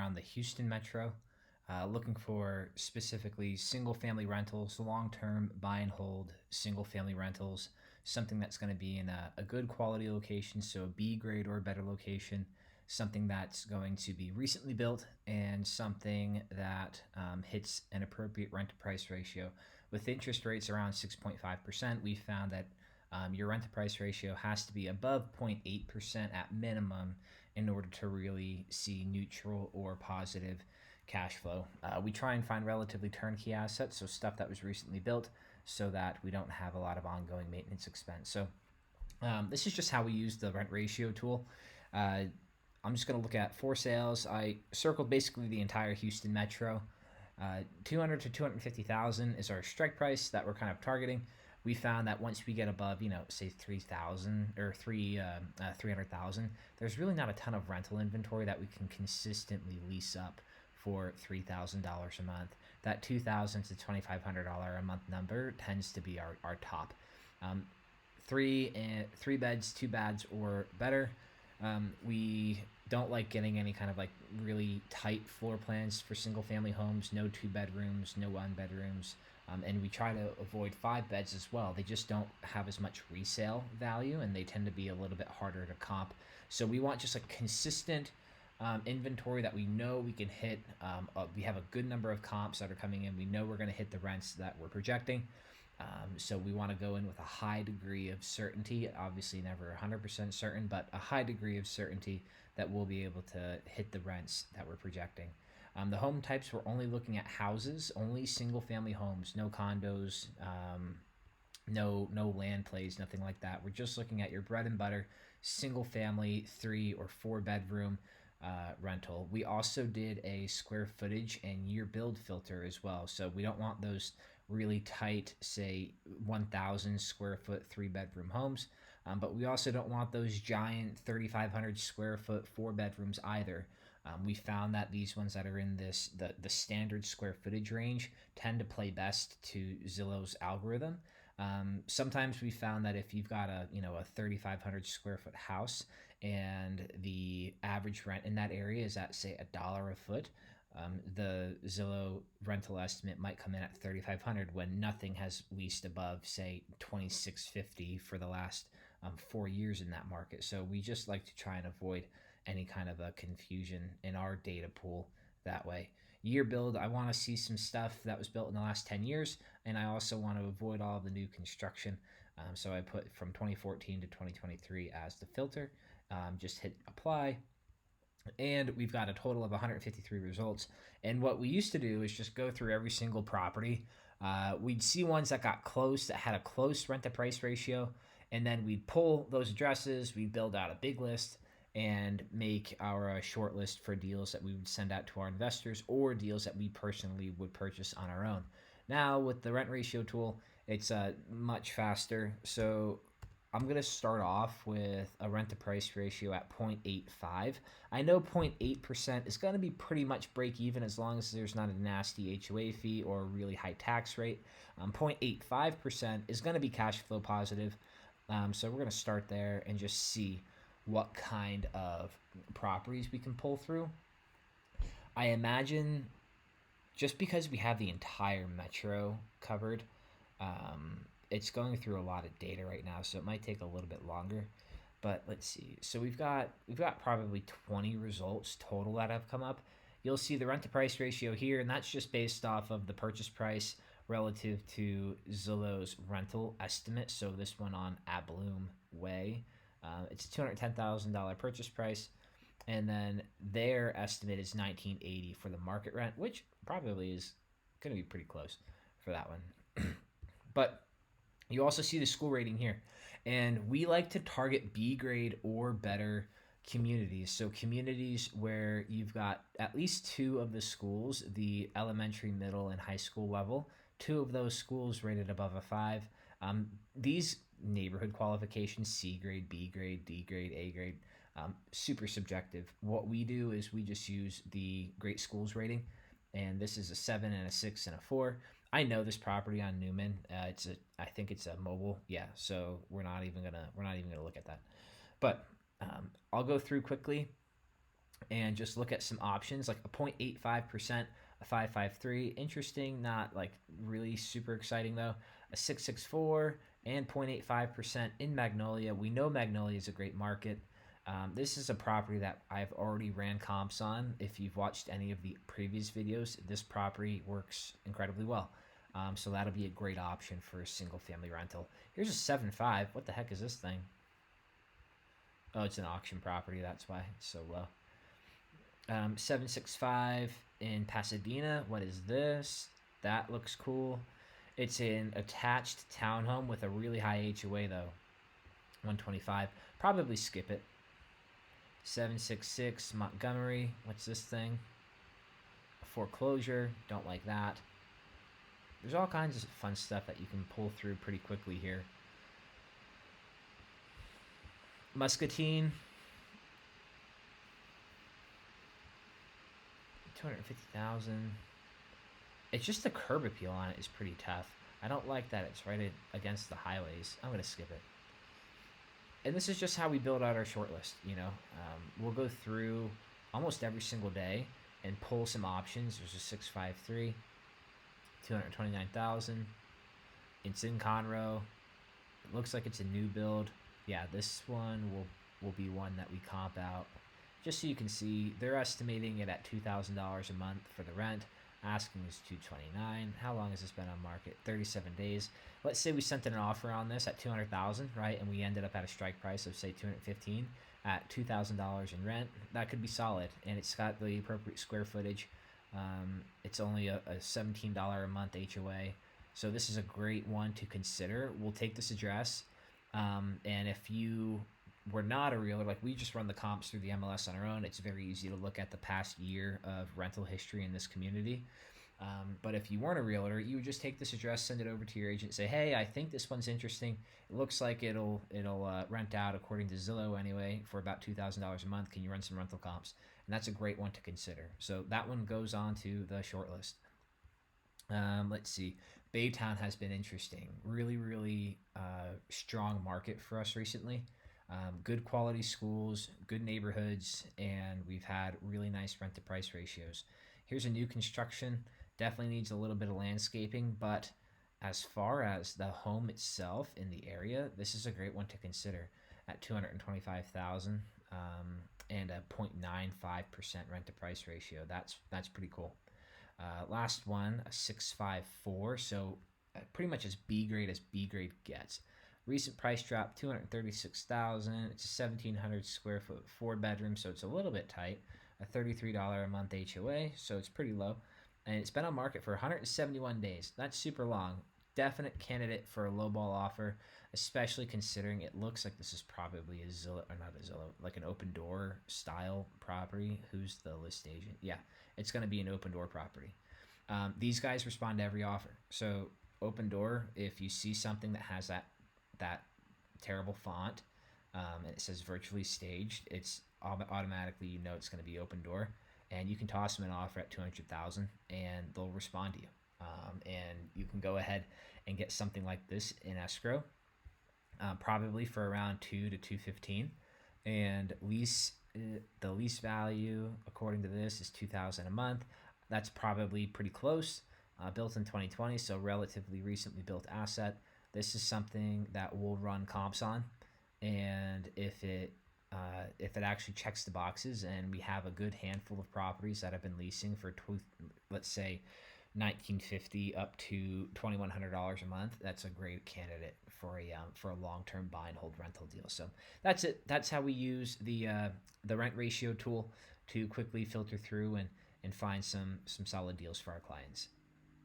around the Houston metro, looking for specifically single family rentals, long term buy and hold single family rentals, something that's going to be in a good quality location, so a B grade or better location, something that's going to be recently built, and something that hits an appropriate rent to price ratio. With interest rates around 6.5%, we found that your rent to price ratio has to be above 0.8% at minimum in order to really see neutral or positive cash flow. We try and find relatively turnkey assets, so stuff that was recently built, so that we don't have a lot of ongoing maintenance expense. So this is just how we use the rent ratio tool. I'm just going to look at for sales. I circled basically the entire Houston metro. 200 to 250,000 is our strike price that we're kind of targeting. We found that once we get above, say 3,000 or 300,000, there's really not a ton of rental inventory that we can consistently lease up for $3,000 a month. That $2,000 to $2,500 a month number tends to be our top. Three beds, two baths or better. We don't like getting any kind of like really tight floor plans for single family homes. No two bedrooms, no one bedrooms. And we try to avoid five beds as well. They just don't have as much resale value, and they tend to be a little bit harder to comp. So we want just a consistent inventory that we know we can hit. We have a good number of comps that are coming in. We know we're going to hit the rents that we're projecting. So we want to go in with a high degree of certainty. Obviously, never 100% certain, but a high degree of certainty that we'll be able to hit the rents that we're projecting. The home types, we're only looking at houses, only single family homes, no condos, no land plays, nothing like that. We're just looking at your bread and butter single family 3 or 4 bedroom rental. We also did a square footage and year build filter as well. So we don't want those really tight, say 1,000 square foot 3 bedroom homes. But we also don't want those giant 3,500 square foot 4 bedrooms either. We found that these ones that are in the standard square footage range tend to play best to Zillow's algorithm. Sometimes we found that if you've got a 3,500 square foot house and the average rent in that area is at say $1 a foot, the Zillow rental estimate might come in at 3,500 when nothing has leased above say 2,650 for the last 4 years in that market. So we just like to try and avoid any kind of a confusion in our data pool that way. Year build, I want to see some stuff that was built in the last 10 years, and I also want to avoid all of the new construction. So I put from 2014 to 2023 as the filter. Just hit apply, and we've got a total of 153 results. And what we used to do is just go through every single property. We'd see ones that got close, that had a close rent to price ratio, and then we'd pull those addresses, we'd build out a big list, and make our short list for deals that we would send out to our investors or deals that we personally would purchase on our own. Now with the rent ratio tool, it's much faster. So I'm going to start off with a rent to price ratio at 0.85. I know 0.8% is going to be pretty much break even as long as there's not a nasty HOA fee or a really high tax rate. 0.85% is going to be cash flow positive. So we're going to start there and just see what kind of properties we can pull through. I imagine just because we have the entire metro covered, it's going through a lot of data right now, so it might take a little bit longer. But let's see. So we've got probably 20 results total that have come up. You'll see the rent to price ratio here, and that's just based off of the purchase price relative to Zillow's rental estimate. So this one on Abloom Way. It's a $210,000 purchase price, and then their estimate is $1,980 for the market rent, which probably is going to be pretty close for that one. But you also see the school rating here, and we like to target B grade or better communities. So communities where you've got at least 2 of the schools, the elementary, middle, and high school level, 2 of those schools rated above a 5. These neighborhood qualifications, C grade, B grade, D grade, A grade, super subjective. What we do is we just use the Great Schools rating, and this is a 7 and a 6 and a 4. I know this property on Newman. I think it's a mobile. Yeah, so we're not even gonna look at that. But I'll go through quickly. and just look at some options like a 0.85%, a 553. Interesting, not like really super exciting though. A 664 and 0.85% in Magnolia. We know Magnolia is a great market. This is a property that I've already ran comps on. If you've watched any of the previous videos, this property works incredibly well. So that'll be a great option for a single family rental. Here's a 7.5. What the heck is this thing? Oh, it's an auction property. That's why it's so low. 765 in Pasadena. What is this? That looks cool. It's an attached townhome with a really high HOA though. 125. Probably skip it. 766 Montgomery. What's this thing? Foreclosure. Don't like that. There's all kinds of fun stuff that you can pull through pretty quickly here. Muscatine. 250,000. It's just the curb appeal on it is pretty tough. I don't like that it's right against the highways. I'm gonna skip it. And this is just how we build out our short list. We'll go through almost every single day and pull some options. There's a 653, 229,000. It's in Conroe. It looks like it's a new build. Yeah, this one will be one that we comp out. Just so you can see, they're estimating it at $2,000 a month for the rent. Asking is $229,000. How long has this been on market? 37 days. Let's say we sent an offer on this at $200,000, right? And we ended up at a strike price of say $215,000 at $2,000 in rent. That could be solid, and it's got the appropriate square footage. It's only a $17 a month HOA, so this is a great one to consider. We'll take this address, and if you we're not a realtor, like we just run the comps through the MLS on our own. It's very easy to look at the past year of rental history in this community. But if you weren't a realtor, you would just take this address, send it over to your agent, say, hey, I think this one's interesting. It looks like it'll rent out according to Zillow anyway for about $2,000 a month. Can you run some rental comps? And that's a great one to consider. So that one goes on to the short list. Let's see. Baytown has been interesting. Really, really strong market for us recently. Good quality schools, good neighborhoods, and we've had really nice rent to price ratios. Here's a new construction. Definitely needs a little bit of landscaping, but as far as the home itself in the area, this is a great one to consider at $225,000 and a 0.95% rent to price ratio. That's pretty cool. Last one, a 654, so pretty much as B grade gets. Recent price drop, $236,000. It's a 1,700 square foot, 4 bedroom, so it's a little bit tight. A $33 a month HOA, so it's pretty low. And it's been on market for 171 days. That's super long. Definite candidate for a lowball offer, especially considering it looks like this is probably a Zillow, or not a Zillow, like an Opendoor style property. Who's the list agent? Yeah, it's going to be an Opendoor property. These guys respond to every offer. So Opendoor, if you see something that has that terrible font and it says virtually staged, it's automatically it's going to be Opendoor, and you can toss them an offer at $200,000 and they'll respond to you, and you can go ahead and get something like this in escrow, probably for around $2 to $215, and the lease value according to this is $2,000 a month. That's probably pretty close. Built in 2020, so relatively recently built asset. This is something that we'll run comps on, and if it actually checks the boxes and we have a good handful of properties that have been leasing for let's say $1,950 up to $2,100 a month, that's a great candidate for a long-term buy and hold rental deal. So that's it. That's how we use the rent ratio tool to quickly filter through and find some solid deals for our clients.